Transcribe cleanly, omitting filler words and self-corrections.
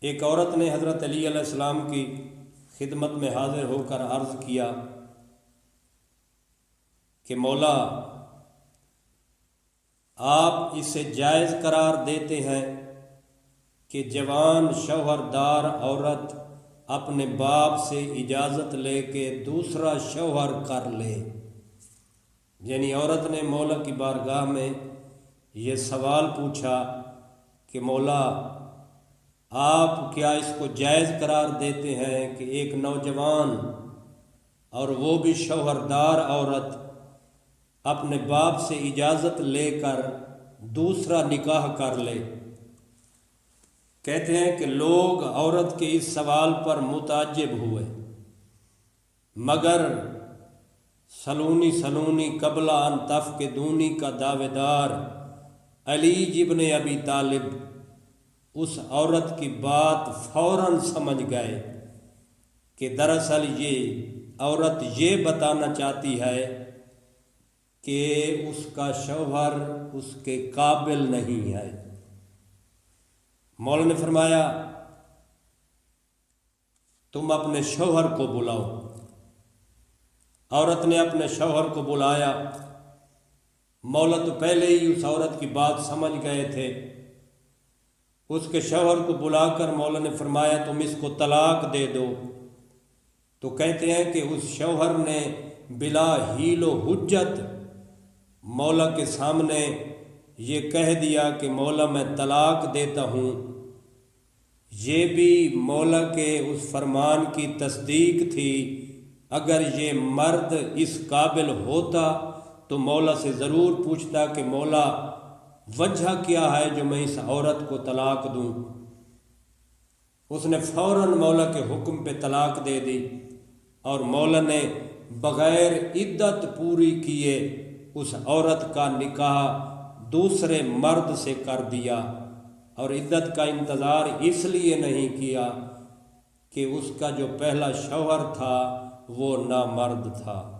ایک عورت نے حضرت علی علیہ السلام کی خدمت میں حاضر ہو کر عرض کیا کہ مولا، آپ اسے جائز قرار دیتے ہیں کہ جوان شوہردار عورت اپنے باپ سے اجازت لے کے دوسرا شوہر کر لے؟ یعنی عورت نے مولا کی بارگاہ میں یہ سوال پوچھا کہ مولا، آپ کیا اس کو جائز قرار دیتے ہیں کہ ایک نوجوان اور وہ بھی شوہردار عورت اپنے باپ سے اجازت لے کر دوسرا نکاح کر لے؟ کہتے ہیں کہ لوگ عورت کے اس سوال پر متعجب ہوئے، مگر سلونی قبلہ ان تفقدونی کا دعوے دار علی ابن ابی طالب اس عورت کی بات فوراً سمجھ گئے کہ دراصل یہ عورت یہ بتانا چاہتی ہے کہ اس کا شوہر اس کے قابل نہیں ہے۔ مولا نے فرمایا تم اپنے شوہر کو بلاؤ۔ عورت نے اپنے شوہر کو بلایا۔ مولا تو پہلے ہی اس عورت کی بات سمجھ گئے تھے۔ اس کے شوہر کو بلا کر مولا نے فرمایا تم اس کو طلاق دے دو۔ تو کہتے ہیں کہ اس شوہر نے بلا حیل و حجت مولا کے سامنے یہ کہہ دیا کہ مولا میں طلاق دیتا ہوں۔ یہ بھی مولا کے اس فرمان کی تصدیق تھی، اگر یہ مرد اس قابل ہوتا تو مولا سے ضرور پوچھتا کہ مولا وجہ کیا ہے جو میں اس عورت کو طلاق دوں۔ اس نے فوراً مولا کے حکم پہ طلاق دے دی، اور مولا نے بغیر عدت پوری کیے اس عورت کا نکاح دوسرے مرد سے کر دیا، اور عدت کا انتظار اس لیے نہیں کیا کہ اس کا جو پہلا شوہر تھا وہ نامرد تھا۔